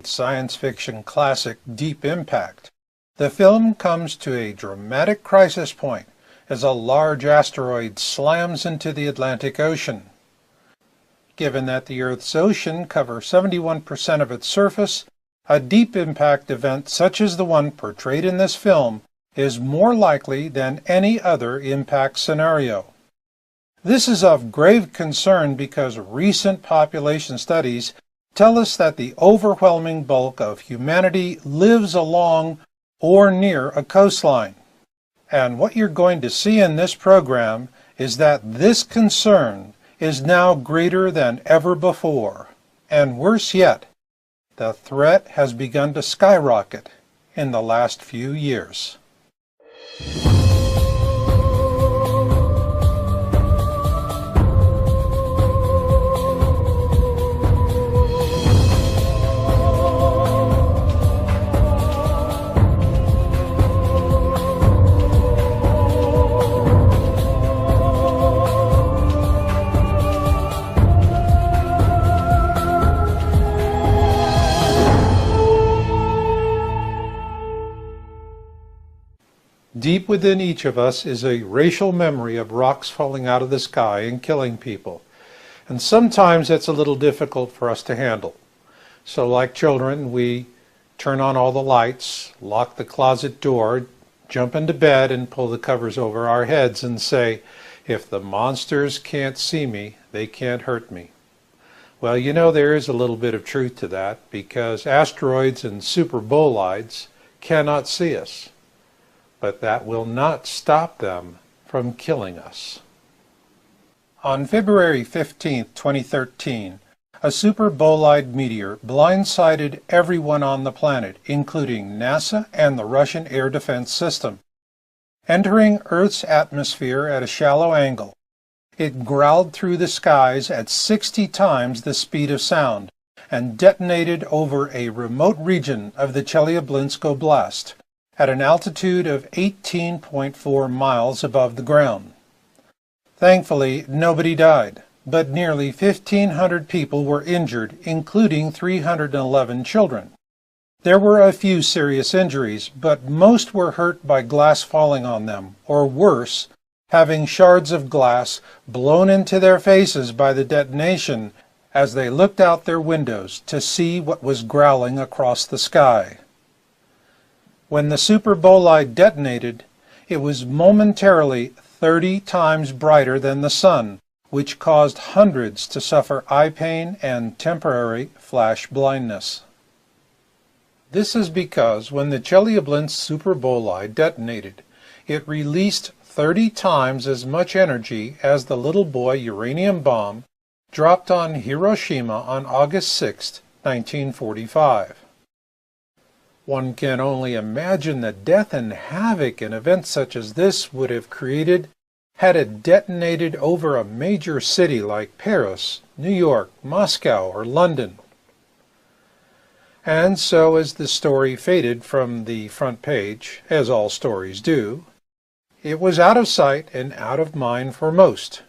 science fiction classic Deep Impact, the film comes to a dramatic crisis point as a large asteroid slams into the Atlantic Ocean. Given that the Earth's ocean covers 71% of its surface, a deep impact event such as the one portrayed in this film is more likely than any other impact scenario. This is of grave concern because recent population studies tell us that the overwhelming bulk of humanity lives along or near a coastline. And what you're going to see in this program is that this concern is now greater than ever before. And worse yet, the threat has begun to skyrocket in the last few years. Deep within each of us is a racial memory of rocks falling out of the sky and killing people. And sometimes it's a little difficult for us to handle. So like children, we turn on all the lights, lock the closet door, jump into bed and pull the covers over our heads and say, if the monsters can't see me, they can't hurt me. Well, you know, there is a little bit of truth to that because asteroids and superbolides cannot see us. But that will not stop them from killing us. On February 15, 2013, a superbolide meteor blindsided everyone on the planet, including NASA and the Russian Air Defense System. Entering Earth's atmosphere at a shallow angle, it growled through the skies at 60 times the speed of sound and detonated over a remote region of the Chelyabinsk Oblast, at an altitude of 18.4 miles above the ground. Thankfully, nobody died, but nearly 1,500 people were injured, including 311 children. There were a few serious injuries, but most were hurt by glass falling on them, or worse, having shards of glass blown into their faces by the detonation as they looked out their windows to see what was growling across the sky. When the superbolide detonated, it was momentarily 30 times brighter than the sun, which caused hundreds to suffer eye pain and temporary flash blindness. This is because when the Chelyabinsk superbolide detonated, it released 30 times as much energy as the little boy uranium bomb dropped on Hiroshima on August 6, 1945. One can only imagine the death and havoc an event such as this would have created had it detonated over a major city like Paris, New York, Moscow, or London. And so as the story faded from the front page, as all stories do, it was out of sight and out of mind for most.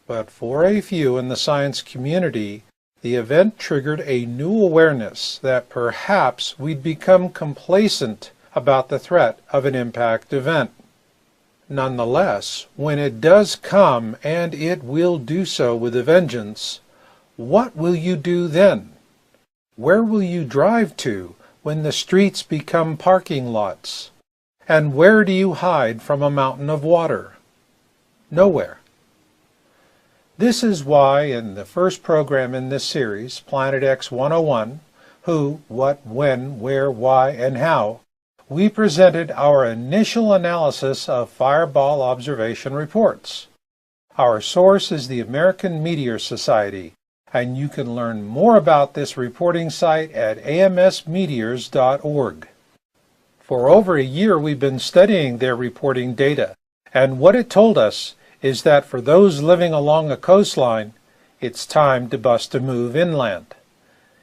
But for a few in the science community, the event triggered a new awareness that perhaps we'd become complacent about the threat of an impact event. Nonetheless, when it does come, and it will do so with a vengeance, what will you do then? Where will you drive to when the streets become parking lots? And where do you hide from a mountain of water? Nowhere. This is why in the first program in this series, Planet X 101, Who, What, When, Where, Why, and How, we presented our initial analysis of fireball observation reports. Our source is the American Meteor Society, and you can learn more about this reporting site at amsmeteors.org. For over a year we've been studying their reporting data, and what it told us is that for those living along a coastline, it's time to bust a move inland.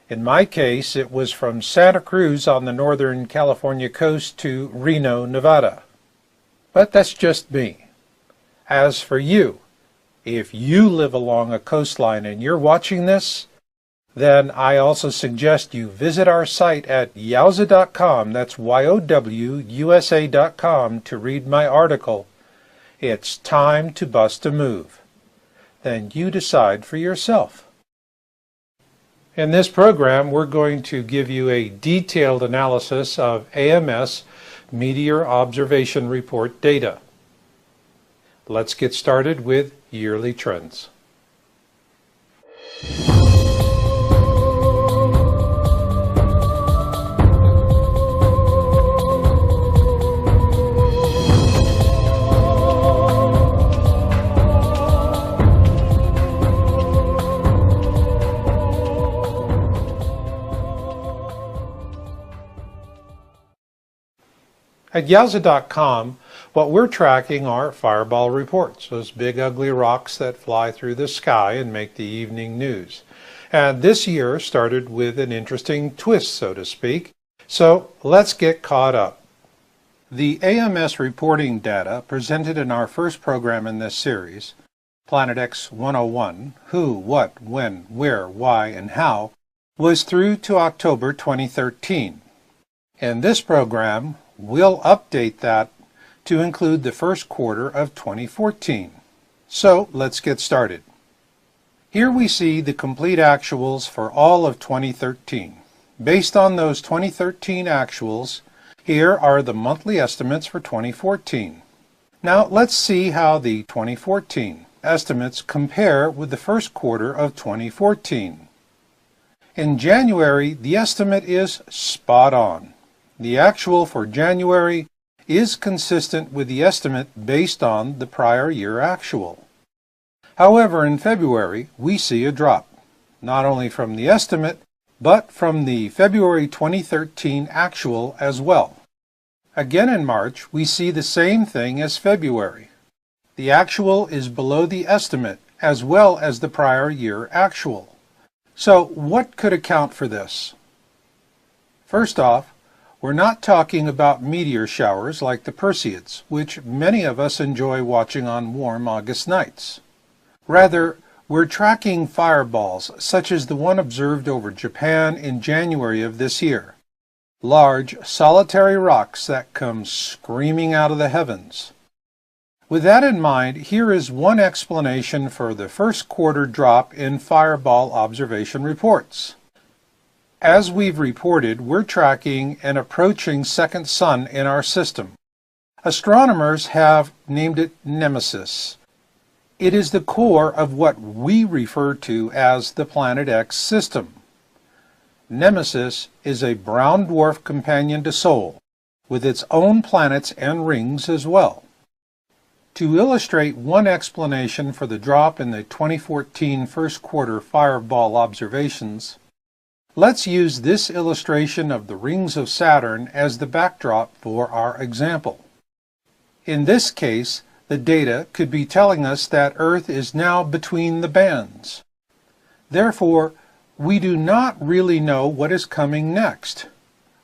In my case, it was from Santa Cruz on the northern California coast to Reno, Nevada. But that's just me. As for you, if you live along a coastline and you're watching this, then I also suggest you visit our site at yowza.com, that's YOWUSA.com, to read my article, It's Time to Bust a Move. Then you decide for yourself. In this program, we're going to give you a detailed analysis of AMS Meteor Observation Report data. Let's get started with yearly trends. At yowza.com, what we're tracking are fireball reports, those big ugly rocks that fly through the sky and make the evening news. And this year started with an interesting twist, so to speak. So let's get caught up. The AMS reporting data presented in our first program in this series, Planet X 101, Who, What, When, Where, Why, and How, was through to October 2013. In this program, we'll update that to include the first quarter of 2014. So let's get started. Here we see the complete actuals for all of 2013. Based on those 2013 actuals, here are the monthly estimates for 2014. Now let's see how the 2014 estimates compare with the first quarter of 2014. In January, the estimate is spot on. The actual for January is consistent with the estimate based on the prior year actual. However, in February, we see a drop, not only from the estimate, but from the February 2013 actual as well. Again in March, we see the same thing as February. The actual is below the estimate as well as the prior year actual. So what could account for this? First off, we're not talking about meteor showers like the Perseids, which many of us enjoy watching on warm August nights. Rather, we're tracking fireballs such as the one observed over Japan in January of this year. Large, solitary rocks that come screaming out of the heavens. With that in mind, here is one explanation for the first quarter drop in fireball observation reports. As we've reported, we're tracking an approaching second sun in our system. Astronomers have named it Nemesis. It is the core of what we refer to as the Planet X system. Nemesis is a brown dwarf companion to Sol, with its own planets and rings as well. To illustrate one explanation for the drop in the 2014 first quarter fireball observations, let's use this illustration of the rings of Saturn as the backdrop for our example. In this case, the data could be telling us that Earth is now between the bands. Therefore, we do not really know what is coming next.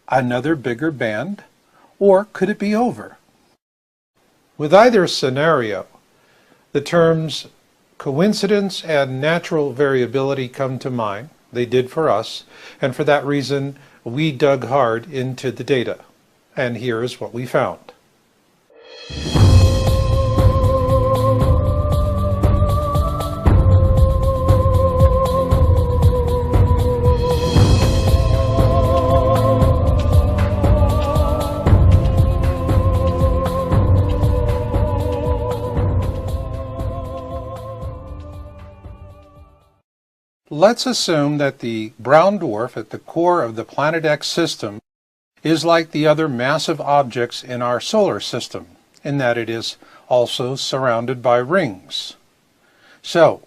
Another bigger band? Or could it be over? With either scenario, the terms coincidence and natural variability come to mind. They did for us, and for that reason, we dug hard into the data. And here is what we found. Let's assume that the brown dwarf at the core of the Planet X system is like the other massive objects in our solar system, in that it is also surrounded by rings. So,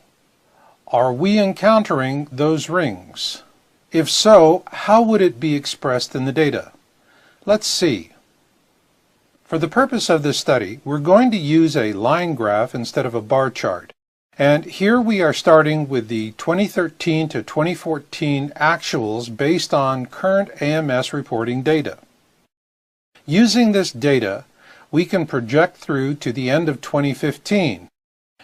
are we encountering those rings? If so, how would it be expressed in the data? Let's see. For the purpose of this study, we're going to use a line graph instead of a bar chart. And here we are starting with the 2013 to 2014 actuals based on current AMS reporting data. Using this data, we can project through to the end of 2015,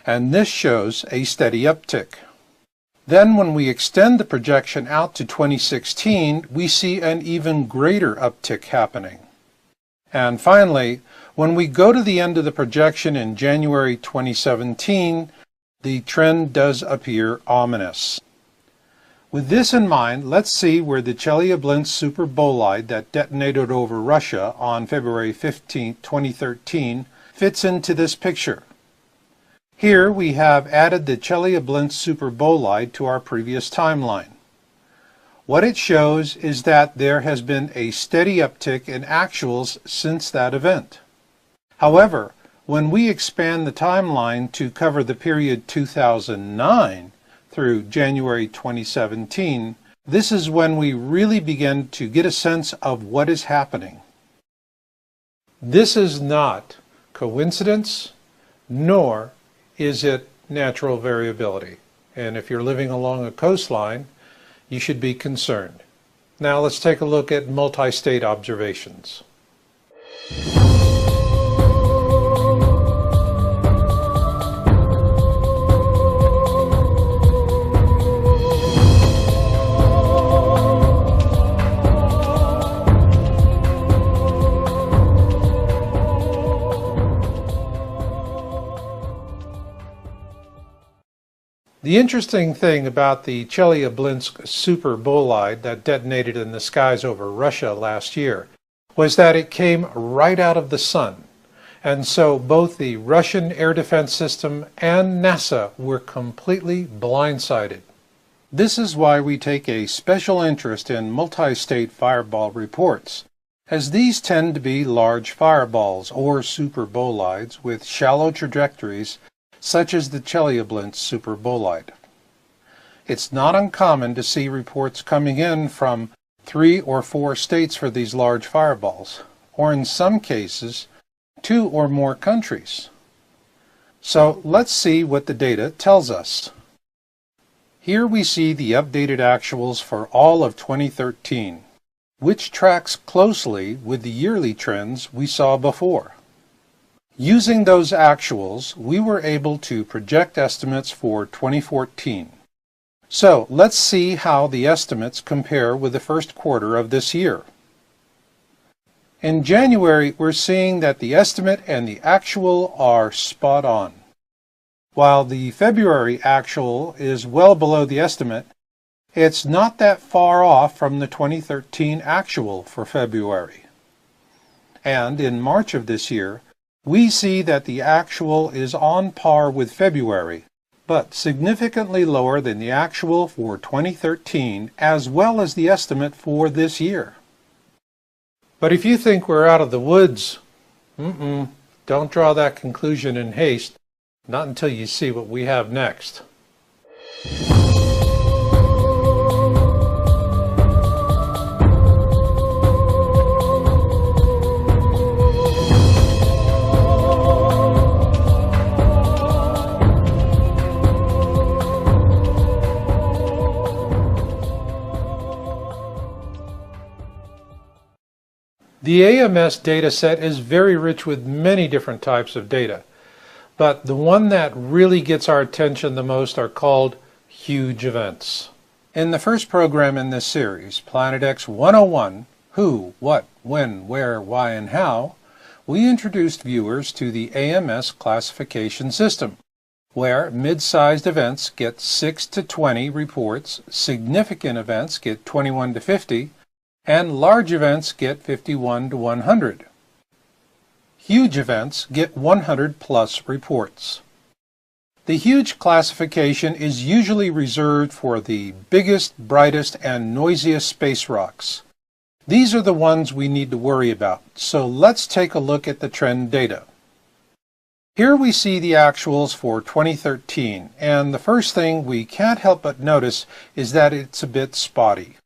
and this shows a steady uptick. Then when we extend the projection out to 2016, we see an even greater uptick happening. And finally, when we go to the end of the projection in January 2017, the trend does appear ominous. With this in mind, let's see where the Chelyabinsk superbolide that detonated over Russia on February 15, 2013 fits into this picture. Here we have added the Chelyabinsk superbolide to our previous timeline. What it shows is that there has been a steady uptick in actuals since that event. However, when we expand the timeline to cover the period 2009 through January 2017, this is when we really begin to get a sense of what is happening. This is not coincidence, nor is it natural variability. And if you're living along a coastline, you should be concerned. Now let's take a look at multi-state observations. The interesting thing about the Chelyabinsk superbolide that detonated in the skies over Russia last year was that it came right out of the sun. And so both the Russian air defense system and NASA were completely blindsided. This is why we take a special interest in multi-state fireball reports, as these tend to be large fireballs or superbolides with shallow trajectories such as the Chelyabinsk superbolide. It's not uncommon to see reports coming in from 3 or 4 states for these large fireballs, or in some cases, 2 or more countries. So let's see what the data tells us. Here we see the updated actuals for all of 2013, which tracks closely with the yearly trends we saw before. Using those actuals, we were able to project estimates for 2014. So let's see how the estimates compare with the first quarter of this year. In January, we're seeing that the estimate and the actual are spot on. While the February actual is well below the estimate, it's not that far off from the 2013 actual for February. And in March of this year, we see that the actual is on par with February, but significantly lower than the actual for 2013 as well as the estimate for this year. But if you think we're out of the woods, don't draw that conclusion in haste, not until you see what we have next. The AMS data set is very rich with many different types of data, but the one that really gets our attention the most are called huge events. In the first program in this series, Planet X 101, Who, What, When, Where, Why, and How, we introduced viewers to the AMS classification system, where mid-sized events get 6 to 20 reports, significant events get 21 to 50, and large events get 51 to 100. Huge events get 100 plus reports. The huge classification is usually reserved for the biggest, brightest, and noisiest space rocks. These are the ones we need to worry about, so let's take a look at the trend data. Here we see the actuals for 2013, and the first thing we can't help but notice is that it's a bit spotty.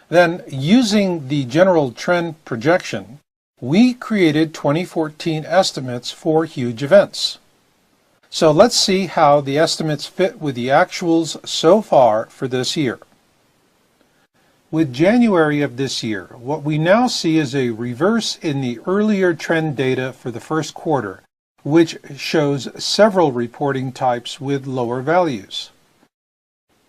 Then, using the general trend projection, we created 2014 estimates for huge events. So let's see how the estimates fit with the actuals so far for this year. With January of this year, what we now see is a reverse in the earlier trend data for the first quarter, which shows several reporting types with lower values.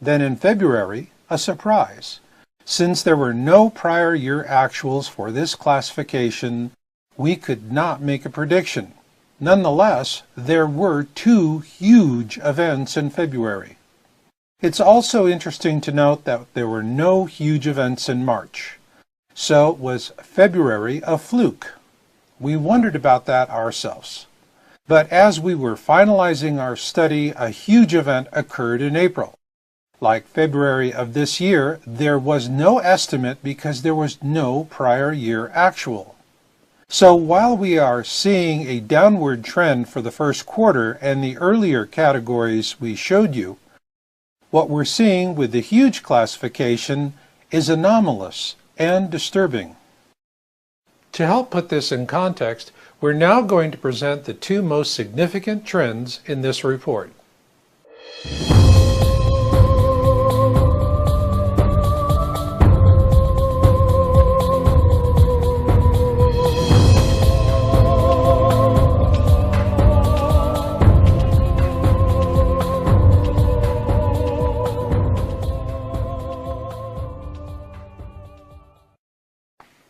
Then in February, a surprise. Since there were no prior year actuals for this classification, we could not make a prediction. Nonetheless, there were two huge events in February. It's also interesting to note that there were no huge events in March. So was February a fluke? We wondered about that ourselves. But as we were finalizing our study, a huge event occurred in April. Like February of this year, there was no estimate because there was no prior year actual. So while we are seeing a downward trend for the first quarter and the earlier categories we showed you, what we're seeing with the huge classification is anomalous and disturbing. To help put this in context, we're now going to present the two most significant trends in this report.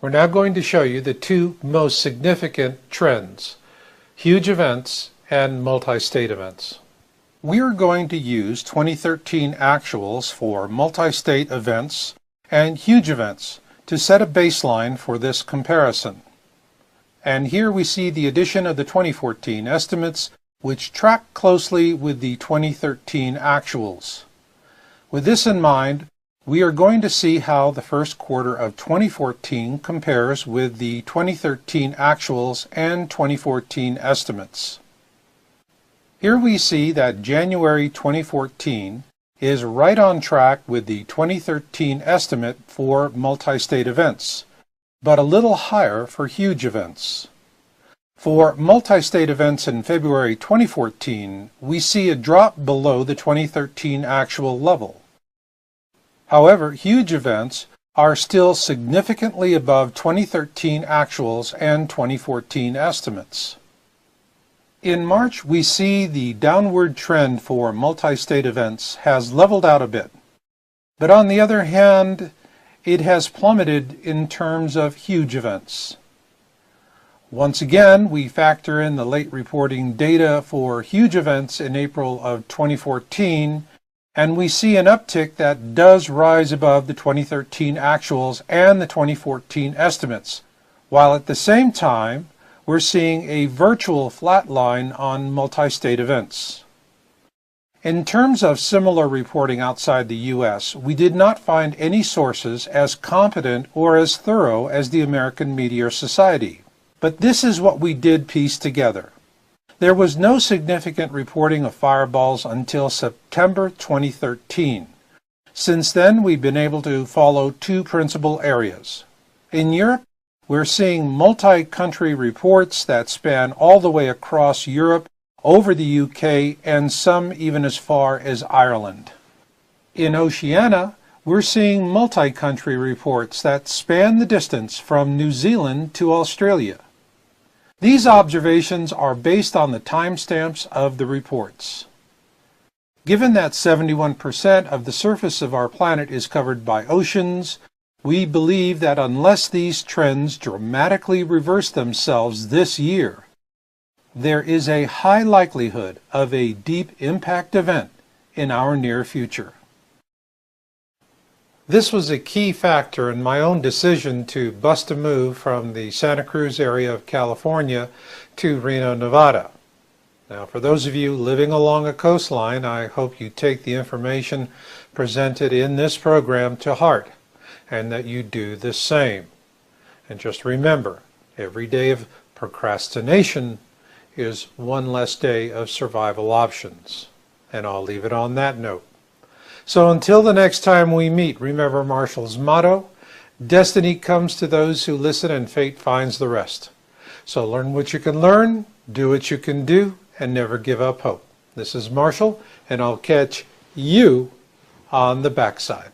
We're now going to show you the two most significant trends, huge events and multi-state events. We are going to use 2013 actuals for multi-state events and huge events to set a baseline for this comparison. And here we see the addition of the 2014 estimates, which track closely with the 2013 actuals. With this in mind, we are going to see how the first quarter of 2014 compares with the 2013 actuals and 2014 estimates. Here we see that January 2014 is right on track with the 2013 estimate for multi-state events, but a little higher for huge events. For multi-state events in February 2014, we see a drop below the 2013 actual level. However, huge events are still significantly above 2013 actuals and 2014 estimates. In March, we see the downward trend for multi-state events has leveled out a bit. But on the other hand, it has plummeted in terms of huge events. Once again, we factor in the late reporting data for huge events in April of 2014, and we see an uptick that does rise above the 2013 actuals and the 2014 estimates, while at the same time we're seeing a virtual flat line on multi-state events. In terms of similar reporting outside the U.S., we did not find any sources as competent or as thorough as the American Meteor Society. But this is what we did piece together. There was no significant reporting of fireballs until September 2013. Since then, we've been able to follow two principal areas. In Europe, we're seeing multi-country reports that span all the way across Europe, over the UK, and some even as far as Ireland. In Oceania, we're seeing multi-country reports that span the distance from New Zealand to Australia. These observations are based on the timestamps of the reports. Given that 71% of the surface of our planet is covered by oceans, we believe that unless these trends dramatically reverse themselves this year, there is a high likelihood of a deep impact event in our near future. This was a key factor in my own decision to bust a move from the Santa Cruz area of California to Reno, Nevada. Now, for those of you living along a coastline, I hope you take the information presented in this program to heart, and that you do the same. And just remember, every day of procrastination is one less day of survival options. And I'll leave it on that note. So until the next time we meet, remember Marshall's motto, destiny comes to those who listen and fate finds the rest. So learn what you can learn, do what you can do, and never give up hope. This is Marshall, and I'll catch you on the backside.